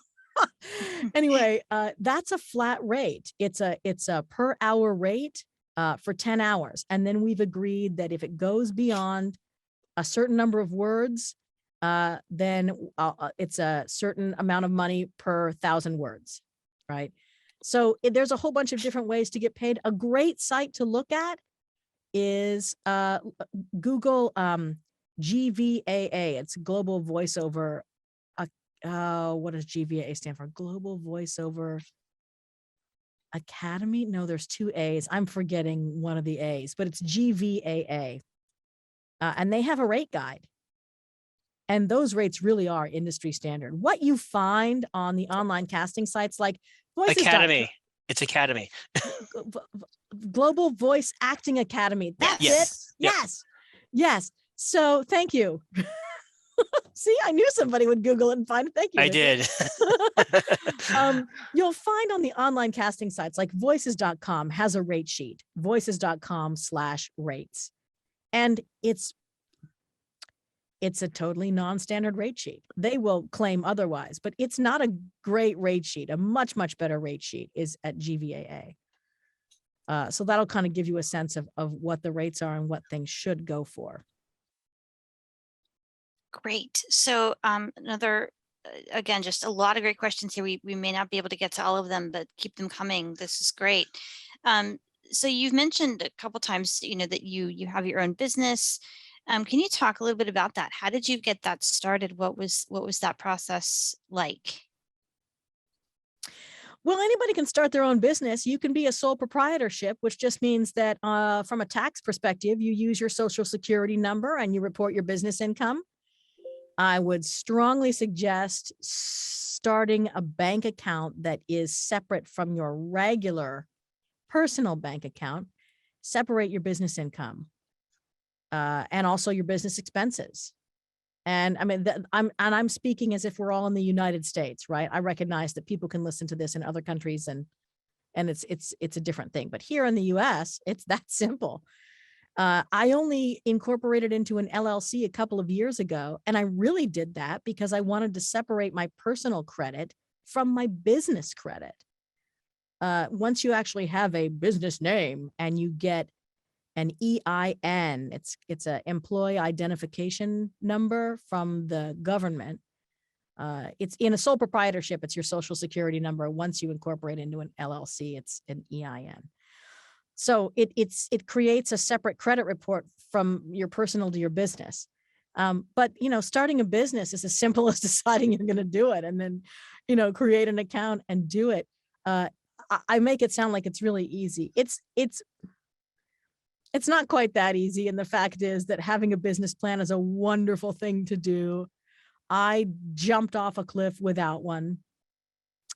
Anyway, that's a flat rate. It's a per hour rate for 10 hours. And then we've agreed that if it goes beyond a certain number of words, then it's a certain amount of money per 1,000 words, right? So there's a whole bunch of different ways to get paid. A great site to look at is Google GVAA. It's Global Voiceover. What does GVAA stand for? Global Voiceover Academy? No, there's 2 A's. I'm forgetting one of the A's, but it's GVAA. And they have a rate guide. And those rates really are industry standard. What you find on the online casting sites like Voices. Academy. It's Academy. Global Voice Acting Academy. That's yes. it. Yes. Yes. So thank you. See, I knew somebody would Google it and find it. Thank you. I did. You'll find on the online casting sites like voices.com has a rate sheet, voices.com/rates. And it's it's a totally non-standard rate sheet. They will claim otherwise, but it's not a great rate sheet. A much, much better rate sheet is at GVAA. So that'll kind of give you a sense of what the rates are and what things should go for. Great. So another, again, just a lot of great questions here. We may not be able to get to all of them, but keep them coming. This is great. So you've mentioned a couple times, that you have your own business. Can you talk a little bit about that? How did you get that started? What was that process like? Well, anybody can start their own business. You can be a sole proprietorship, which just means that from a tax perspective, you use your social security number and you report your business income. I would strongly suggest starting a bank account that is separate from your regular personal bank account. Separate your business income and also your business expenses. And I mean, I'm speaking as if we're all in the United States, right? I recognize that people can listen to this in other countries and it's a different thing. But here in the US, it's that simple. I only incorporated into an LLC a couple of years ago, and I really did that because I wanted to separate my personal credit from my business credit. Once you actually have a business name and you get an EIN, it's an employee identification number from the government. It's in a sole proprietorship, it's your social security number. Once you incorporate into an LLC, it's an EIN. So it creates a separate credit report from your personal to your business. But, starting a business is as simple as deciding you're going to do it and then, create an account and do it. I make it sound like it's really easy. It's not quite that easy. And the fact is that having a business plan is a wonderful thing to do. I jumped off a cliff without one.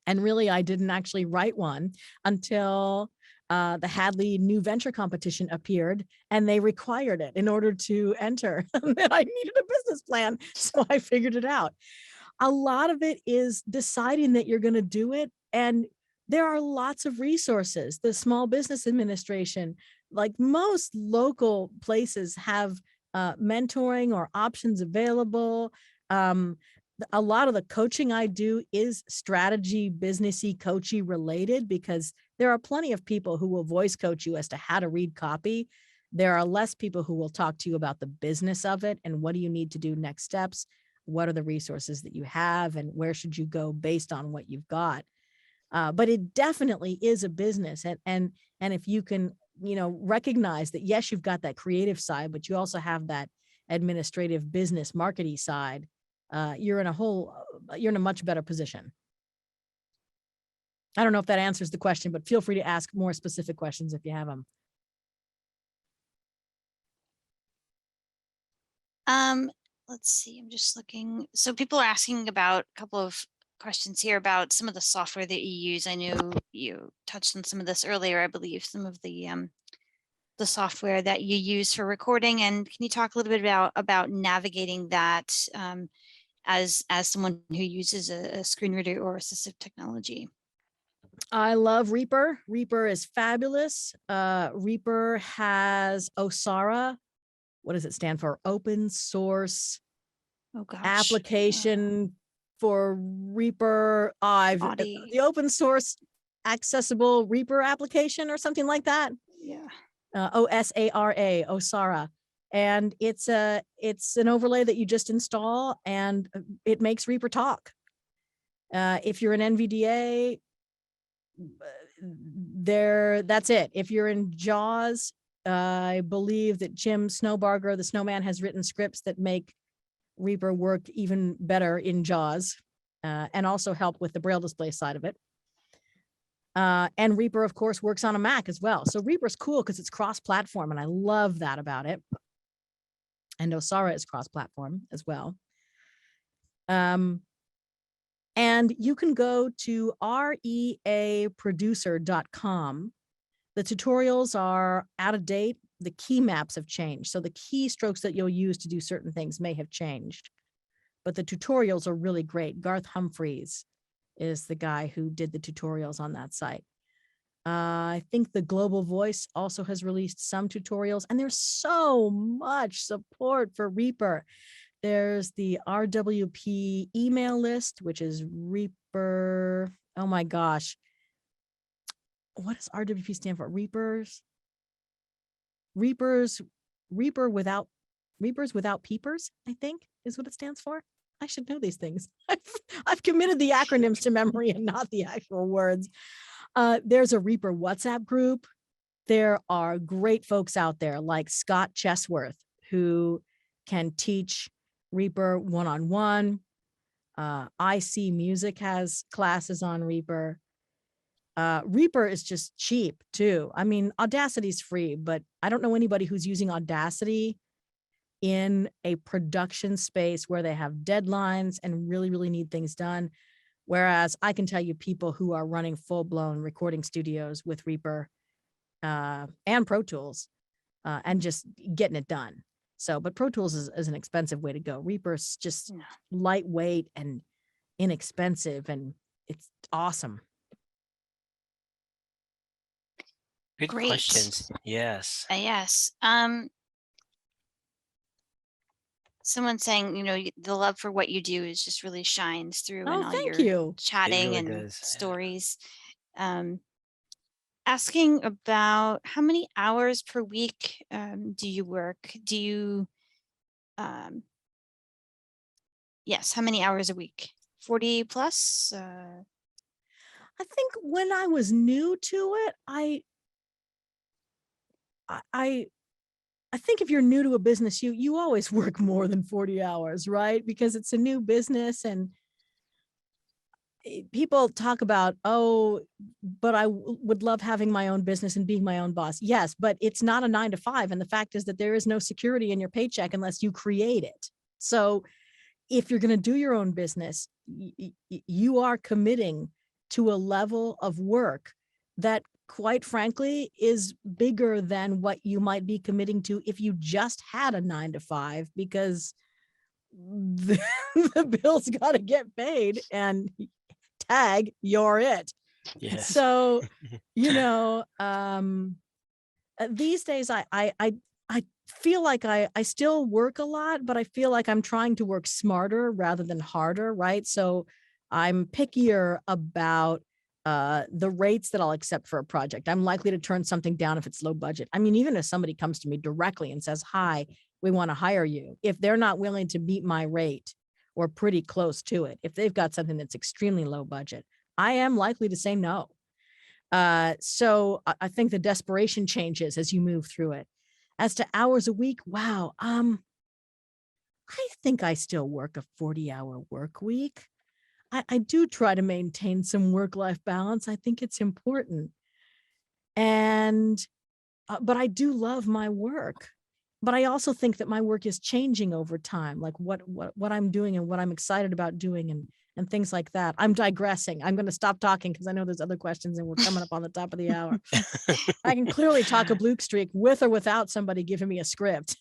And really, I didn't actually write one until the Hadley New Venture Competition appeared and they required it in order to enter. And then I needed a business plan. So I figured it out. A lot of it is deciding that you're going to do it. And there are lots of resources. The Small Business Administration, like most local places, have mentoring or options available. A lot of the coaching I do is strategy, businessy, coachy related, because there are plenty of people who will voice coach you as to how to read copy. There are less people who will talk to you about the business of it and what do you need to do next steps? What are the resources that you have and where should you go based on what you've got? But it definitely is a business. And if you can, recognize that, yes, you've got that creative side, but you also have that administrative business marketing side, you're in a much better position. I don't know if that answers the question, but feel free to ask more specific questions if you have them. Let's see, I'm just looking. So people are asking about a couple of questions here about some of the software that you use. I know you touched on some of this earlier, I believe, some of the software that you use for recording. And can you talk a little bit about navigating that as someone who uses a screen reader or assistive technology? I love Reaper. Reaper is fabulous. Reaper has OSARA. What does it stand for? Open source application for Reaper. The open source accessible Reaper application or something like that. Yeah. OSARA, OSARA. And it's an overlay that you just install and it makes Reaper talk. If you're an NVDA, that's it. If you're in JAWS, I believe that Jim Snowbarger, the Snowman, has written scripts that make Reaper work even better in JAWS and also help with the Braille display side of it. And Reaper, of course, works on a Mac as well. So Reaper's cool because it's cross-platform, and I love that about it. And OSARA is cross-platform as well. And you can go to reaproducer.com. The tutorials are out of date. The key maps have changed. So the keystrokes that you'll use to do certain things may have changed. But the tutorials are really great. Garth Humphreys is the guy who did the tutorials on that site. I think the Global Voice also has released some tutorials, and there's so much support for Reaper. There's the RWP email list, which is Reaper. Oh my gosh. What does RWP stand for? Reapers without peepers, I think is what it stands for. I should know these things. I've committed the acronyms to memory and not the actual words. There's a Reaper WhatsApp group. There are great folks out there like Scott Chesworth, who can teach Reaper one-on-one. IC Music has classes on Reaper. Reaper is just cheap too. I mean, Audacity's free, but I don't know anybody who's using Audacity in a production space where they have deadlines and really, really need things done. Whereas I can tell you people who are running full-blown recording studios with Reaper and Pro Tools and just getting it done. So, but Pro Tools is an expensive way to go. Reaper's just lightweight and inexpensive, and it's awesome. Good Great. questions. Yes. Yes. Someone saying, you know, the love for what you do is just really shines through in Oh, all thank your you. chatting really and does, yeah. stories. Asking about how many hours per week do you work? Do you, yes, how many hours a week? 40 plus? I think when I was new to it, I think if you're new to a business, you always work more than 40 hours, right? Because it's a new business, and people talk about, oh, but I would love having my own business and being my own boss. Yes, but it's not a 9 to 5. And the fact is that there is no security in your paycheck unless you create it. So if you're going to do your own business, you are committing to a level of work that, quite frankly, is bigger than what you might be committing to if you just had a 9 to 5, because the bills got to get paid, and tag, you're it. Yes. So, you know, these days I feel like I still work a lot, but I feel like I'm trying to work smarter rather than harder, right? So I'm pickier about the rates that I'll accept for a project. I'm likely to turn something down if it's low budget. I mean, even if somebody comes to me directly and says, hi, we want to hire you, if they're not willing to meet my rate or pretty close to it, if they've got something that's extremely low budget, I am likely to say no. So I think the desperation changes as you move through it. As to hours a week, wow. I think I still work a 40-hour work week. I do try to maintain some work-life balance. I think it's important. And, but I do love my work. But I also think that my work is changing over time, like what I'm doing and what I'm excited about doing and things like that. I'm digressing. I'm going to stop talking because I know there's other questions and we're coming up on the top of the hour. I can clearly talk a blue streak with or without somebody giving me a script.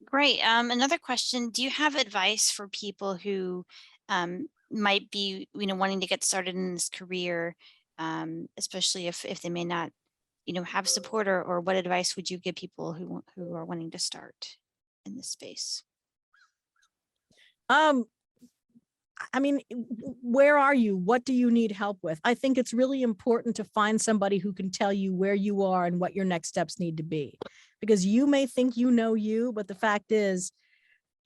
Great. Another question, do you have advice for people who might be, you know, wanting to get started in this career, especially if they may not, you know, have support, or what advice would you give people who are wanting to start in this space? I mean, where are you? What do you need help with? I think it's really important to find somebody who can tell you where you are and what your next steps need to be, because you may think you know you, but the fact is,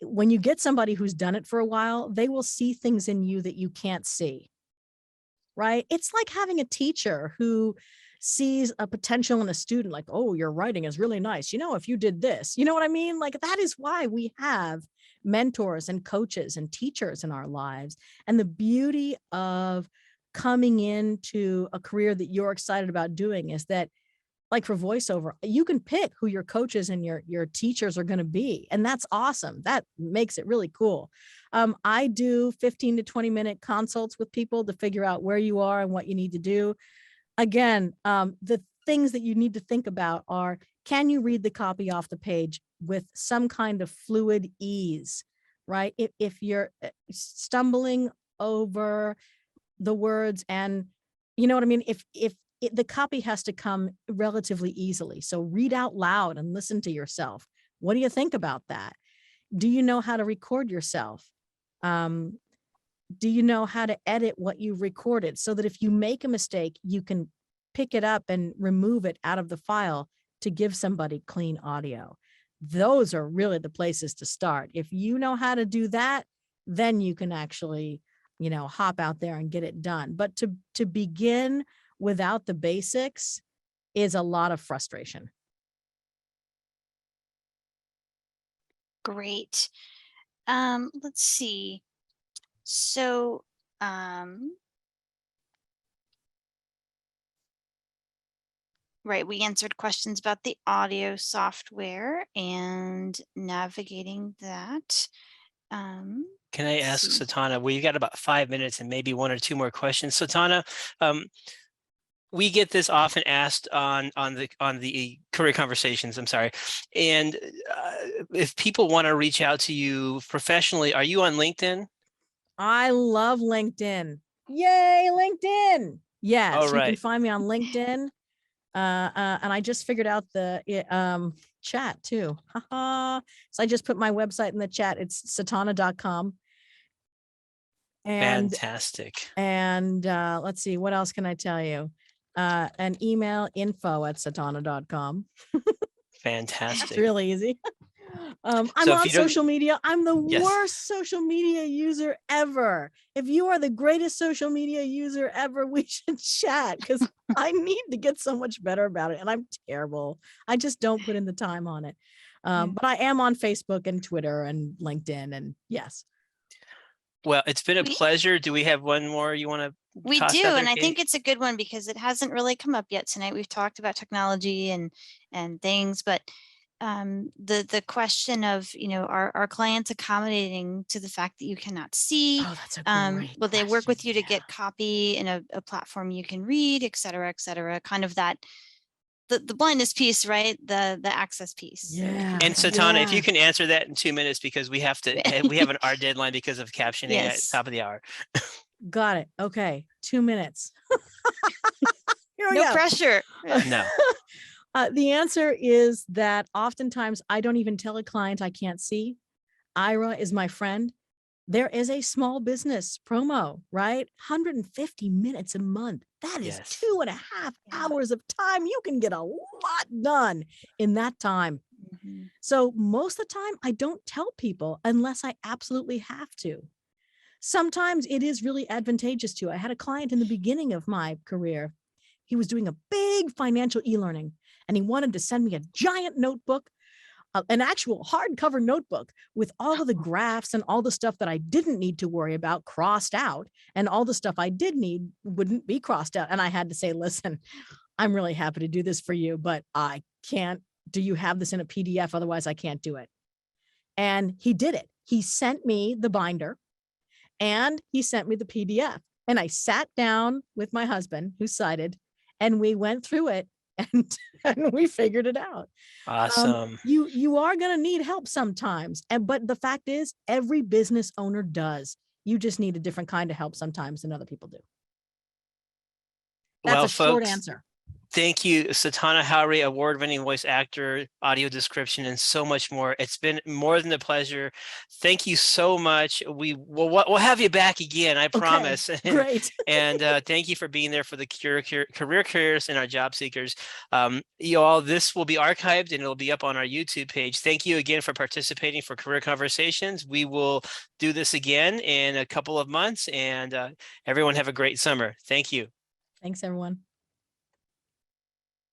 when you get somebody who's done it for a while, they will see things in you that you can't see, right? It's like having a teacher who sees a potential in a student, like, oh, your writing is really nice. You know, if you did this, you know what I mean? Like, that is why we have mentors and coaches and teachers in our lives. And the beauty of coming into a career that you're excited about doing is that, like for voiceover, you can pick who your coaches and your teachers are going to be. And that's awesome. That makes it really cool. I do 15 to 20-minute consults with people to figure out where you are and what you need to do. Again, the things that you need to think about are, can you read the copy off the page with some kind of fluid ease, right? If you're stumbling over the words, and you know what I mean? If the copy has to come relatively easily. So read out loud and listen to yourself What do you think about that? Do you know how to record yourself? Do you know how to edit what you've recorded so that if you make a mistake, you can pick it up and remove it out of the file to give somebody clean audio? Those are really the places to start. If you know how to do that, then you can actually, hop out there and get it done. But to begin without the basics is a lot of frustration. Great. Let's see. So, right, we answered questions about the audio software and navigating that. Can I ask Satauna, we've got about 5 minutes and maybe 1 or 2 more questions. Satauna, we get this often asked on the career conversations, I'm sorry. And if people want to reach out to you professionally, are you on LinkedIn? I love LinkedIn. Yay, LinkedIn. Yes, All right. You can find me on LinkedIn. And I just figured out the chat too. So I just put my website in the chat. It's satauna.com. And fantastic. And let's see, what else can I tell you? An email, info@satauna.com. Fantastic. It's really easy. I'm So on social media. I'm the Yes. worst social media user ever. If you are the greatest social media user ever, we should chat because I need to get so much better about it. And I'm terrible. I just don't put in the time on it. But I am on Facebook and Twitter and LinkedIn. And yes. Well, it's been a pleasure. Do we have one more you want to We toss do, out there, and I Kate? think it's a good one because it hasn't really come up yet tonight. We've talked about technology and things, but the question of, are clients accommodating to the fact that you cannot see? Oh, that's a great will they work question. with you to get copy in a platform you can read, et cetera, kind of that the blindness piece, right? The access piece. Yeah. And Satauna, if you Yeah. can answer that in 2 minutes, because we have we have our deadline because of captioning Yes. at top of the hour. Got it. Okay. 2 minutes. Here we No go. pressure. No. The answer is that oftentimes I don't even tell a client I can't see. Ira is my friend. There is a small business promo, right? 150 minutes a month. That is Yes. 2.5 hours of time. You can get a lot done in that time. Mm-hmm. So most of the time, I don't tell people unless I absolutely have to. Sometimes it is really advantageous to. I had a client in the beginning of my career. He was doing a big financial e-learning and he wanted to send me a giant notebook, an actual hardcover notebook with all of the graphs and all the stuff that I didn't need to worry about crossed out, and all the stuff I did need wouldn't be crossed out. And I had to say, listen, I'm really happy to do this for you, but I can't. Do you have this in a PDF? Otherwise, I can't do it. And he did it. He sent me the binder and he sent me the PDF. And I sat down with my husband, who's sighted, and we went through it and we figured it out. Awesome. You are going to need help sometimes. But the fact is, every business owner does. You just need a different kind of help sometimes than other people do. That's Well, a short folks, answer. Thank you, Satauna Howery, award-winning voice actor, audio description, and so much more. It's been more than a pleasure. Thank you so much. We'll have you back again, I promise. Okay, great. And thank you for being there for the career careers and our job seekers. You all, this will be archived and it'll be up on our YouTube page. Thank you again for participating for Career Conversations. We will do this again in a couple of months, and everyone have a great summer. Thank you. Thanks, everyone.